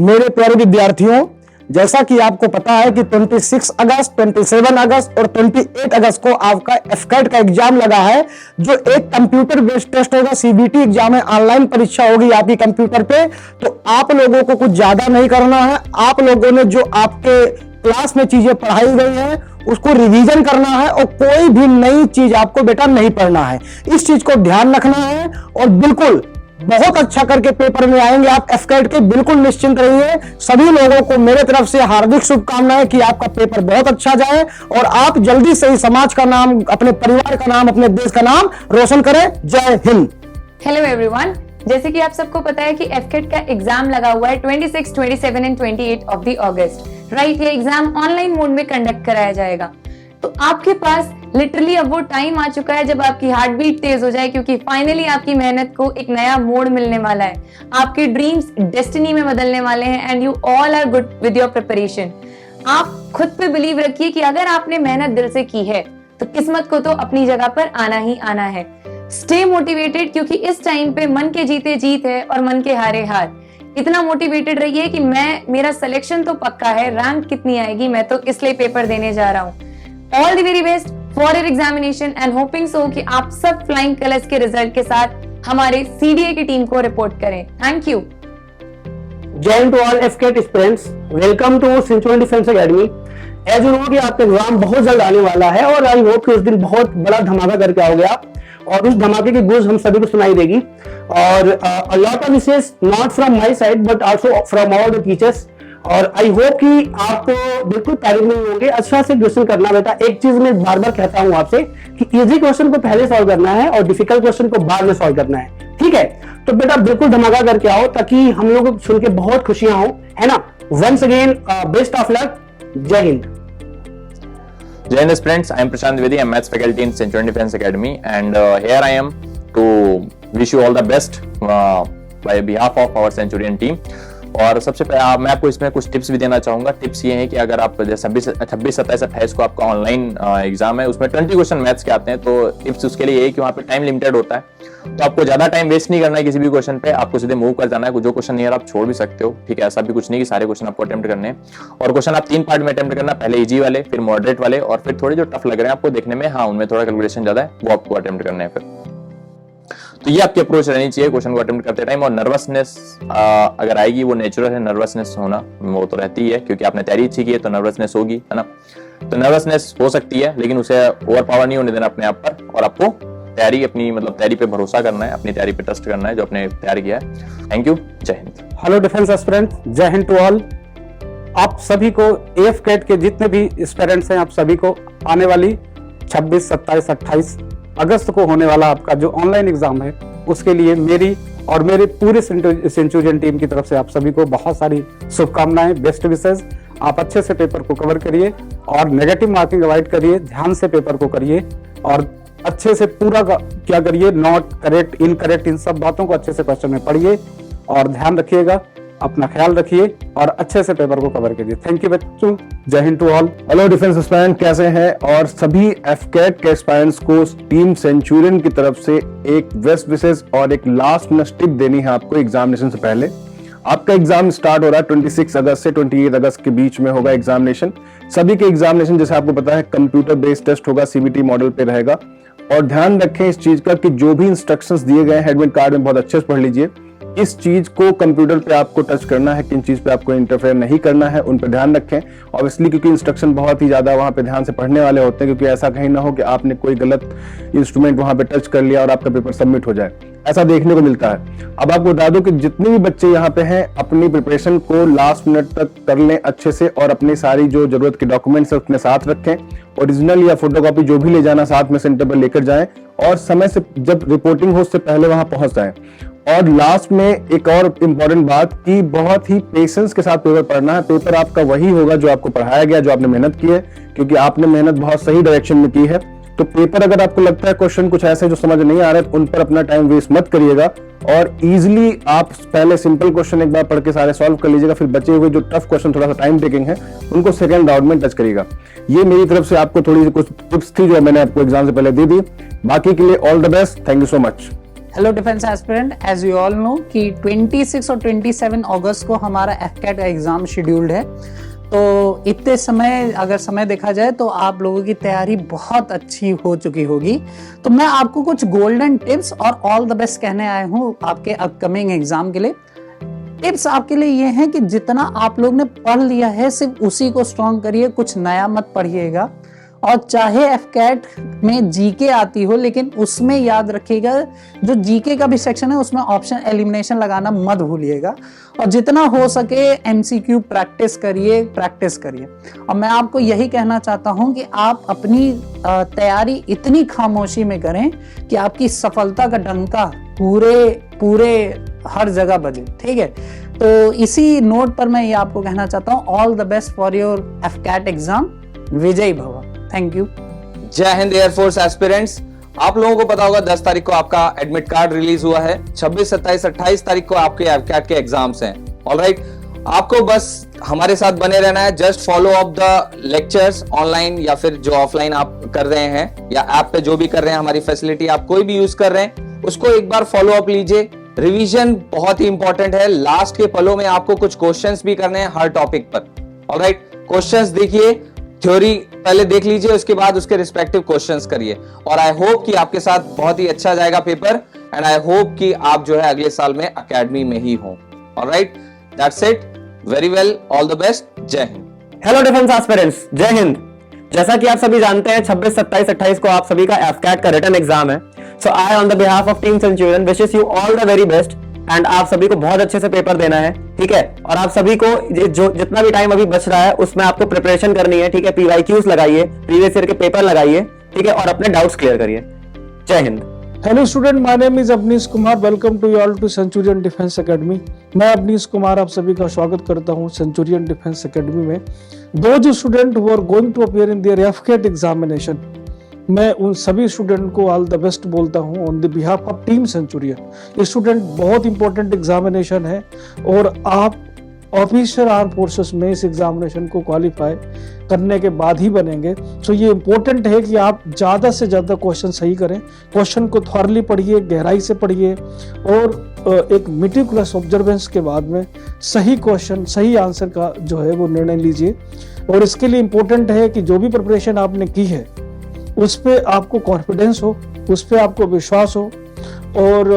मेरे प्यारे विद्यार्थियों, जैसा कि आपको पता है कि 26 अगस्त, 27 अगस्त और 28 अगस्त को आपका एफकेट का एग्जाम लगा है, जो एक कंप्यूटर बेस्ड टेस्ट होगा। सीबीटी एग्जाम है, ऑनलाइन परीक्षा होगी आपकी कंप्यूटर पे। तो आप लोगों को कुछ ज्यादा नहीं करना है। आप लोगों ने जो आपके क्लास में चीजें पढ़ाई गई हैं उसको रिवीजन करना है और कोई भी नई चीज आपको बेटा नहीं पढ़ना है। इस चीज को ध्यान रखना है और बिल्कुल बहुत अच्छा करके पेपर में आएंगे आप एफकेट के। बिल्कुल निश्चिंत रहिए। सभी लोगों को मेरे तरफ से हार्दिक शुभकामनाएं कि आपका पेपर बहुत अच्छा जाए और आप जल्दी से ही समाज का नाम, अपने परिवार का नाम, अपने देश का नाम रोशन करें। जय हिंद। हेलो एवरीवन, जैसे कि आप सबको पता है कि एफकेट का एग्जाम लगा हुआ है 26, 27 and 28 of the August, right. ये एग्जाम ऑनलाइन मोड में कंडक्ट कराया जाएगा। तो आपके पास लिटरली अब वो टाइम आ चुका है जब आपकी हार्ट बीट तेज हो जाए, क्योंकि फाइनली आपकी मेहनत को एक नया मोड़ मिलने वाला है। आपके ड्रीम्स डेस्टिनी में बदलने वाले हैं and you all are good with your preparation. आप खुद पे बिलीव रखिए कि अगर आपने मेहनत दिल से की है तो किस्मत को तो अपनी जगह पर आना ही आना है। स्टे मोटिवेटेड, क्योंकि इस टाइम पे मन के जीते जीत है और मन के हारे हार। इतना मोटिवेटेड रहिए कि मेरा सिलेक्शन तो पक्का है, रैंक कितनी आएगी मैं तो इसलिए पेपर देने जा रहा हूँ। All the very best for your examination and hopping सो कि आप सब फ्लाइंग कलर्स के रिजल्ट के साथ हमारे सीडीए की टीम को रिपोर्ट करें। Thank you. जय Hind to all AFCAT students, welcome to Centurion Defence Academy. As you know कि आपका एग्जाम बहुत जल्द आने वाला है और आई होप कि उस दिन बहुत बड़ा धमाका करके आओगे आप और उस धमाके की गूंज हम सभी को सुनाई देगी। और a lot of wishes not from my side but also from all the teachers. और आई होप कि आप बिल्कुल पैनिक नहीं होंगे। अच्छा से क्वेश्चन करना बेटा। एक चीज मैं बार बार कहता हूं आपसे कि इजी क्वेश्चन को पहले सॉल्व करना है और डिफिकल्ट क्वेश्चन को बाद में सॉल्व करना है, ठीक है। तो बेटा बिल्कुल धमाका करके आओ ताकि हम लोग को सुन के बहुत खुशियां हो, है ना। Once again best of luck. जय हिंद। Jai Hind friends, I am Prashant Dwivedi. I am maths faculty in Centurion Defense Academy, and here I am to wish you all the best by behalf of our Centurion team. और सबसे पहले मैं आपको इसमें कुछ tips भी देना चाहूंगा। टिप्स ये हैं कि अगर आप 26, 27, 28 को आपका ऑनलाइन एग्जाम है, उसमें 20 क्वेश्चन मैथ्स के आते हैं, तो टिप्स उसके लिए ये है कि वहाँ पे टाइम लिमिटेड होता है। तो आपको ज्यादा टाइम वेस्ट नहीं करना है किसी भी क्वेश्चन पे, आपको सीधे मूव कर जाना है। जो क्वेश्चन नहीं है आप छोड़ भी सकते हो, ठीक है। ऐसा भी कुछ नहीं कि सारे क्वेश्चन आपको अटेम्प्ट करने हैं। और क्वेश्चन आप 3 पार्ट में अटेम्प्ट करना, पहले इजी वाले, फिर मॉडरेट वाले और फिर थोड़े जो टफ लग रहे हैं आपको देखने में, हाँ उनमें थोड़ा कैलकुलेशन ज्यादा है, वो आपको अटेम्प्ट करना है फिर। तो ये आपकी अप्रोच रहनी चाहिए क्वेश्चन को अटेम्प्ट करते टाइम। और नर्वसनेस अगर आएगी, वो नेचुरल है, नर्वसनेस होना वो तो रहती है, क्योंकि आपने तैयारी अच्छी की है तो नर्वसनेस होगी, है ना। तो नर्वसनेस हो सकती है, लेकिन उसे ओवर पावर नहीं होने देना अपने आप पर, और आपको तैयारी अपनी तैयारी पे भरोसा करना है, अपनी तैयारी पे ट्रस्ट करना है जो आपने तैयार किया है। Thank you. जय हिंद। हेलो डिफेंस एस्पिरेंट, जय हिंद टू ऑल। आप सभी को एफकेट के जितने भी एस्पिरेंट्स हैं, आप सभी को आने वाली 26, 27, 28 अगस्त को होने वाला आपका जो ऑनलाइन एग्जाम है उसके लिए मेरी और मेरे पूरे सेंचुरियन टीम की तरफ से आप सभी को बहुत सारी शुभकामनाएं, बेस्ट विशेस। आप अच्छे से पेपर को कवर करिए और नेगेटिव मार्किंग अवॉइड करिए, ध्यान से पेपर को करिए और अच्छे से पूरा क्या करिए, नॉट करेक्ट, इनकरेक्ट, इन सब बातों को अच्छे से क्वेश्चन में पढ़िए और ध्यान रखिएगा, अपना ख्याल रखिए और अच्छे से पेपर को कवर करिए। थैंक यू बच्चों। जय Hind to all. Hello defence aspirant, कैसे हैं? और सभी एफकेट के एस्पायरेंट्स को टीम सेंचुरियन की तरफ से एक बेस्ट विशेस और एक लास्ट मिनट टिप देनी है आपको एग्जामिनेशन से पहले। आपका एग्जाम स्टार्ट हो रहा है 26 अगस्त से 28 अगस्त के बीच में होगा एग्जामिनेशन। सभी के एग्जामिनेशन जैसे आपको पता है कंप्यूटर बेस्ड टेस्ट होगा, सीबीटी मॉडल पे रहेगा। और ध्यान रखें इस चीज का कि जो भी इंस्ट्रक्शंस दिए गए हैं एडमिट कार्ड में बहुत अच्छे से पढ़ लीजिए। इस चीज को कंप्यूटर पे आपको टच करना है, किन चीज पे आपको इंटरफेयर नहीं करना है, उन पे ध्यान रखें। ऑब्वियसली क्योंकि इंस्ट्रक्शन बहुत ही ज्यादा वहां पे ध्यान से पढ़ने वाले होते हैं, क्योंकि ऐसा कहीं ना हो कि आपने कोई गलत इंस्ट्रूमेंट वहां पे टच कर लिया और आपका पेपर सबमिट हो जाए, ऐसा देखने को मिलता है। अब आपको बता दूं कि जितने भी बच्चे यहाँ पे हैं अपनी प्रिपरेशन को लास्ट मिनट तक कर लें अच्छे से और अपनी सारी जो जरूरत के डॉक्यूमेंट्स अपने साथ रखें, ओरिजिनल या फोटोकॉपी जो भी ले जाना साथ में सेंटर पर लेकर जाएं और समय से जब रिपोर्टिंग हो उससे पहले वहां पहुंच जाएं। और लास्ट में एक और इम्पोर्टेंट बात कि बहुत ही पेशेंस के साथ पेपर पढ़ना है। पेपर आपका वही होगा जो आपको पढ़ाया गया, जो आपने मेहनत की है, क्योंकि आपने मेहनत बहुत सही डायरेक्शन में की है। तो पेपर अगर आपको लगता है क्वेश्चन कुछ ऐसे जो समझ नहीं आ रहे, उन पर अपना टाइम वेस्ट मत करिएगा और इजीली आप पहले सिंपल क्वेश्चन एक बार पढ़ के सारे सॉल्व कर लीजिएगा, फिर बचे हुए जो टफ क्वेश्चन थोड़ा सा टाइम टेकिंग है उनको सेकंड राउंड में टच करिएगा। ये मेरी तरफ से आपको थोड़ी सी कुछ टिप्स थी जो मैंने आपको एग्जाम से पहले दी थी। बाकी के लिए all the best. Thank you so much. Hello defence aspirant, as you all know कि 26 और 27 अगस्त को हमारा एफकैट का एग्जाम शेड्यूल्ड है। तो इतने समय अगर समय देखा जाए तो आप लोगों की तैयारी बहुत अच्छी हो चुकी होगी। तो मैं आपको कुछ गोल्डन टिप्स और ऑल द बेस्ट कहने आया हूँ आपके अपकमिंग एग्जाम के लिए। टिप्स आपके लिए ये हैं कि जितना आप लोग ने पढ़ लिया है सिर्फ उसी को स्ट्रॉन्ग करिए, कुछ नया मत पढ़िएगा। और चाहे एफकैट में जीके आती हो, लेकिन उसमें याद रखिएगा जो जीके का भी सेक्शन है उसमें ऑप्शन एलिमिनेशन लगाना मत भूलिएगा। और जितना हो सके एमसीक्यू प्रैक्टिस करिए। और मैं आपको यही कहना चाहता हूं कि आप अपनी तैयारी इतनी खामोशी में करें कि आपकी सफलता का डंका पूरे हर जगह बजे। ठीक है, तो इसी नोट पर मैं ये आपको कहना चाहता हूँ, all the best for your AFCAT exam. विजयी भव। Thank you. जय हिंद एयरफोर्स एस्पिरेंट्स। आप लोगों को पता होगा 10 तारीख को आपका एडमिट कार्ड रिलीज हुआ है। 26, 27, 28 तारीख को आपके एफकैट के एग्जाम्स हैं। ऑलराइट, आपको बस हमारे साथ बने रहना है। Just follow up the lectures online या फिर जो ऑफलाइन आप कर रहे हैं या ऐप पे जो भी कर रहे हैं, हमारी फैसिलिटी आप कोई भी यूज कर रहे हैं उसको एक बार फॉलो अप लीजिए। रिवीजन बहुत ही इंपॉर्टेंट है। लास्ट के पलों में आपको कुछ क्वेश्चंस भी करने हैं हर टॉपिक पर। ऑलराइट, क्वेश्चंस देखिए, थ्योरी पहले देख लीजिए, उसके बाद उसके रिस्पेक्टिव क्वेश्चंस करिए। और आई होप कि आपके साथ बहुत ही अच्छा जाएगा पेपर, एंड आई होप कि आप जो है अगले साल में एकेडमी में ही हो। Alright, that's it. Very well, all the best. जय हिंद। हेलो डिफेंस एस्पिरेंट्स, जय हिंद। जैसा कि आप सभी जानते हैं 26, 27, 28 को आप सभी का एफकैट का रिटन एग्जाम है। So I on the behalf of team Centurion wishes you all the very best. And आप सभी को बहुत अच्छे से पेपर देना है, ठीक है। और आप सभी को जो जितना भी टाइम अभी बच रहा है उसमें आपको प्रिपरेशन करनी है, ठीक है। PYQs लगाइए, प्रीवियस ईयर के पेपर लगाइए, ठीक है, और अपने डाउट्स क्लियर करिए। जय हिंद। Hello student, my name is Avnish Kumar. Welcome to you all to Centurion Defence Academy. मैं अवनीश कुमार आप सभी का स्वागत करता हूं सेंचुरियन डिफेंस एकेडमी में। Those student who are going to appear in their AFCAT examination, मैं उन सभी स्टूडेंट को ऑल द बेस्ट बोलता हूं on the behalf of team Centurion. Student, बहुत इंपॉर्टेंट एग्जामिनेशन है और आप ऑफिसर आर्म फोर्सेस में इस एग्जामिनेशन को क्वालिफाई करने के बाद ही बनेंगे। सो ये इंपॉर्टेंट है कि आप ज़्यादा से ज़्यादा क्वेश्चन सही करें। क्वेश्चन को थॉरली पढ़िए, गहराई से पढ़िए और एक मेटिकुलस ऑब्जर्वेंस के बाद में सही क्वेश्चन, सही आंसर का जो है वो निर्णय लीजिए। और इसके लिए इम्पोर्टेंट है कि जो भी प्रिपरेशन आपने की है उस पर आपको कॉन्फिडेंस हो, उस पर आपको विश्वास हो। और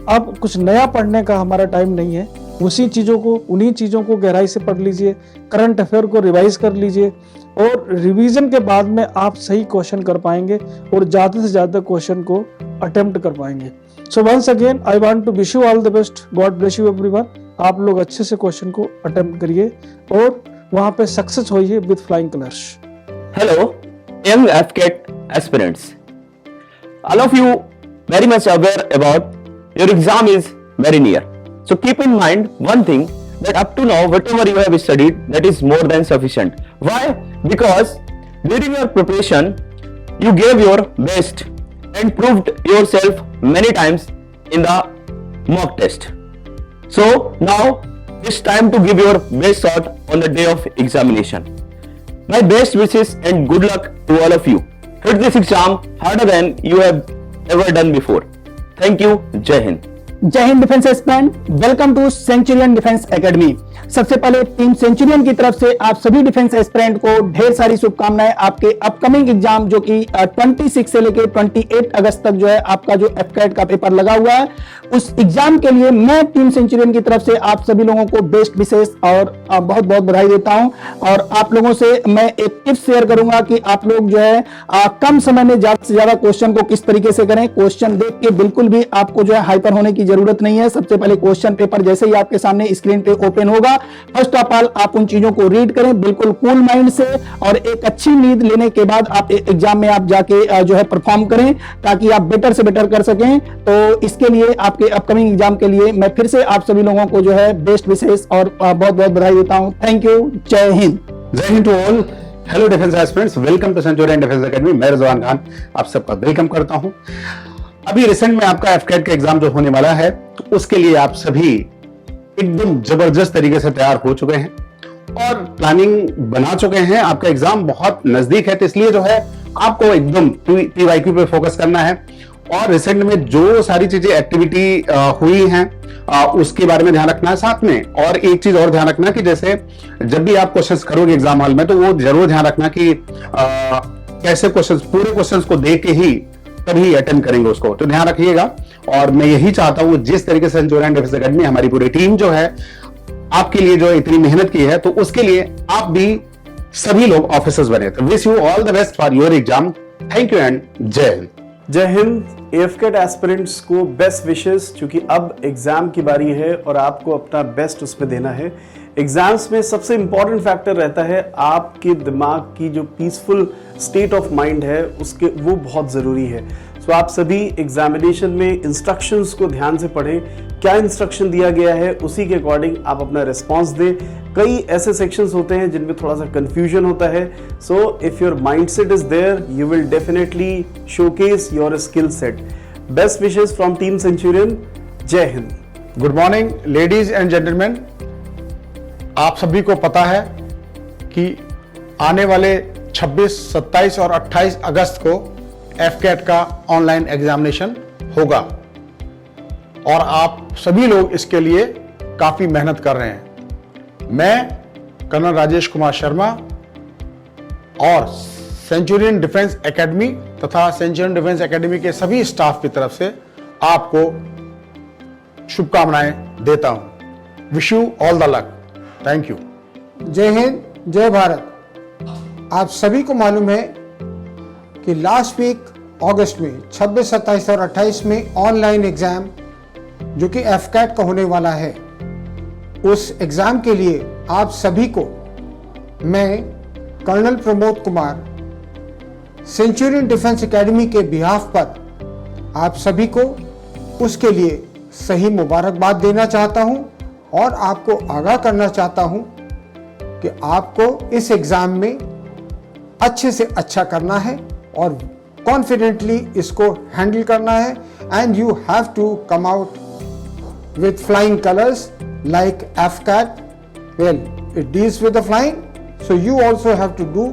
अब कुछ नया पढ़ने का हमारा टाइम नहीं है। उन्हीं चीज़ों को गहराई से पढ़ लीजिए, करंट अफेयर को रिवाइज कर लीजिए और रिवीजन के बाद में आप सही क्वेश्चन कर पाएंगे और ज़्यादा से ज़्यादा क्वेश्चन को अटेम्प्ट कर पाएंगे। So once again I want to wish you all the best. God bless you everyone. आप लोग अच्छे से क्वेश्चन को अटेम्प्ट करिए और वहाँ पे सक्सेस होइए with flying colours. Hello, young FCAT aspirants. All of you very much aware about your exam is very near. So keep in mind one thing, that up to now whatever you have studied, that is more than sufficient. Why? Because during your preparation you gave your best and proved yourself many times in the mock test. So now it's time to give your best shot on the day of examination. My best wishes and good luck to all of you. Hit this exam harder than you have ever done before. Thank you. Jai Hind. जय हिंद defence aspirant, welcome to Centurion Defence Academy. सबसे पहले team Centurion की तरफ से आप सभी defence aspirant को ढेर सारी शुभकामनाएं। आपके अपकमिंग एग्जाम जो कि 26 से लेकर 28 अगस्त तक जो है आपका जो एफकैट का पेपर लगा हुआ है, उस एग्जाम के लिए मैं टीम सेंचुरियन की तरफ से आप सभी लोगों को बेस्ट विशेष और बहुत बहुत बधाई देता हूं। और आप लोगों से मैं एक टिप्स शेयर करूंगा कि आप लोग जो है कम समय में ज्यादा से ज्यादा क्वेश्चन को किस तरीके से करें। क्वेश्चन देख के बिल्कुल भी आपको जो है हाइपर होने की जरूरत नहीं है। सबसे पहले क्वेश्चन पेपर जैसे ही आपके सामने स्क्रीन पे ओपन होगा, फर्स्ट ऑफ ऑल आप उन चीजों को रीड करें बिल्कुल कूल माइंड से, और एक अच्छी नींद लेने के बाद आप एग्जाम में आप जाके जो है परफॉर्म करें ताकि आप बेटर से बेटर कर सकें। तो इसके लिए आपके अपकमिंग एग्जाम के लिए मैं फिर से आप सभी लोगों को जो है बेस्ट विशेष और बहुत बहुत बधाई देता हूं। Thank you. जय हिंद। जय Hind to all. Hello defence aspirants, welcome to Centurion Defence Academy. मैं रिजवान खान आप सबका वेलकम करता हूं। अभी रिसेंट में आपका एफकैट का एग्जाम जो होने वाला है, तो उसके लिए आप सभी एकदम जबरदस्त तरीके से तैयार हो चुके हैं और प्लानिंग बना चुके हैं। आपका एग्जाम बहुत नजदीक है, तो इसलिए जो है आपको एकदम PYQ पे फोकस करना है और रिसेंट में जो सारी चीजें एक्टिविटी हुई हैं उसके बारे में ध्यान रखना है साथ में। और एक चीज और ध्यान रखना कि जैसे जब भी आप क्वेश्चंस करोगे एग्जाम हॉल में तो वो जरूर ध्यान रखना कि कैसे क्वेश्चंस, पूरे क्वेश्चंस को देख के ही तभी अटेंड करेंगे उसको, तो ध्यान रखिएगा। और मैं यही चाहता हूं जिस तरीके से सेंचुरियन डिफेंस एकेडमी हमारी पूरी टीम जो है आपके लिए जो इतनी मेहनत की है, तो उसके लिए आप भी सभी लोग ऑफिसर्स बने। तो wish you all the best for your exam. Thank you and जय हिंद। जय हिंद। एफकेट एस्पिरेंट्स को बेस्ट विशेस, क्योंकि अब एग्जाम की बारी है और आपको अपना बेस्ट उसमें देना है। एग्जाम्स में सबसे इंपॉर्टेंट फैक्टर रहता है आपके दिमाग की जो पीसफुल स्टेट ऑफ माइंड है उसके, वो बहुत ज़रूरी है। सो आप सभी एग्जामिनेशन में इंस्ट्रक्शंस को ध्यान से पढ़ें, क्या इंस्ट्रक्शन दिया गया है उसी के अकॉर्डिंग आप अपना रिस्पॉन्स दें। कई ऐसे सेक्शंस होते हैं जिनमें थोड़ा सा कंफ्यूजन होता है। So if your mind set is there you will definitely showcase your skill set. Best wishes from team Centurion. Jai Hind. Good morning ladies and gentleman. आप सभी को पता है कि आने वाले 26, 27 और 28 अगस्त को एफकेट का ऑनलाइन एग्जामिनेशन होगा और आप सभी लोग इसके लिए काफी मेहनत कर रहे हैं। मैं कर्नल राजेश कुमार शर्मा और सेंचुरियन डिफेंस एकेडमी तथा सेंचुरियन डिफेंस एकेडमी के सभी स्टाफ की तरफ से आपको शुभकामनाएं देता हूं। Wish you all the luck. Thank you. जय हिंद, जय भारत। आप सभी को मालूम है कि लास्ट वीक अगस्त में 26, 27 और 28 में ऑनलाइन एग्जाम जो कि एफकेट का होने वाला है, उस एग्जाम के लिए आप सभी को मैं colonel Pramod Kumar Centurion Defence Academy के बिहाफ पर आप सभी को उसके लिए सही मुबारकबाद देना चाहता हूं और आपको आगाह करना चाहता हूं कि आपको इस एग्जाम में अच्छे से अच्छा करना है और कॉन्फिडेंटली इसको हैंडल करना है। And you have to come out with flying colours like AFCAT. Well, it deals with the flying, so you also have to do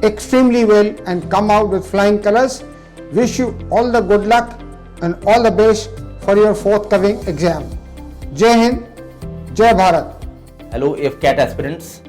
extremely well and come out with flying colors. Wish you all the good luck and all the best for your forthcoming exam. जय हिंद, जय Bharat. Hello एफकेट aspirants,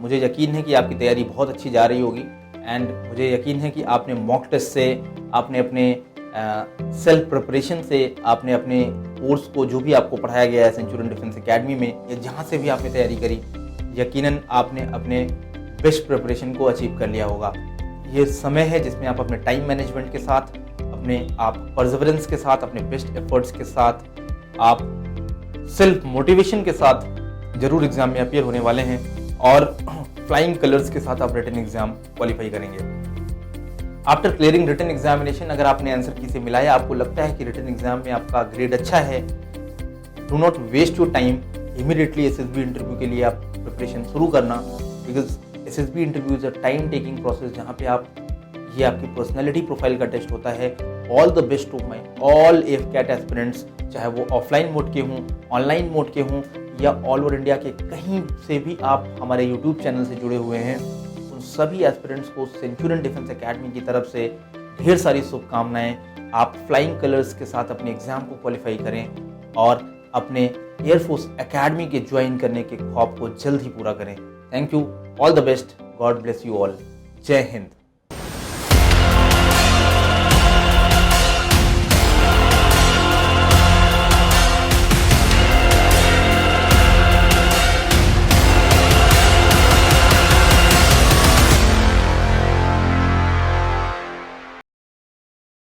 मुझे यकीन है कि आपकी तैयारी बहुत अच्छी जा रही होगी एंड मुझे यकीन है कि आपने मॉक टेस्ट से, आपने अपने सेल्फ प्रिपरेशन से, आपने अपने कोर्स को जो भी आपको पढ़ाया गया है सेंचुरियन डिफेंस एकेडमी में या जहाँ से भी आपने तैयारी करी, यकीनन आपने अपने बेस्ट प्रिपरेशन को अचीव कर लिया होगा। ये समय है जिसमें आप अपने टाइम मैनेजमेंट के साथ, अपने आप परसेवरेंस के साथ, अपने बेस्ट एफर्ट्स के साथ, आप सेल्फ मोटिवेशन के साथ जरूर एग्जाम में अपीयर होने वाले हैं और फ्लाइंग कलर्स के साथ आप रिटन एग्जाम क्वालिफाई करेंगे। आफ्टर क्लियरिंग रिटन एग्जामिनेशन, अगर आपने आंसर की से मिलाया, आपको लगता है कि रिटन एग्जाम में आपका ग्रेड अच्छा है, do not waste your time, immediately SSB interview के लिए आप प्रिपरेशन शुरू करना। Because SSB interview is a time taking process जहाँ पे ये आपकी पर्सनैलिटी प्रोफाइल का टेस्ट होता है। All the best to my all AFCAT aspirants, चाहे वो ऑफलाइन मोड के हों, ऑनलाइन मोड के हों या ऑल ओवर इंडिया के कहीं से भी आप हमारे यूट्यूब चैनल से जुड़े हुए हैं, उन सभी एस्पिरेंट्स को सेंचुरियन डिफेंस एकेडमी की तरफ से ढेर सारी शुभकामनाएं। आप फ्लाइंग कलर्स के साथ अपने एग्जाम को क्वालिफाई करें और अपने एयरफोर्स एकेडमी के ज्वाइन करने के ख्वाब को जल्द ही पूरा करें। Thank you, all the best, God bless you all. जय हिंद।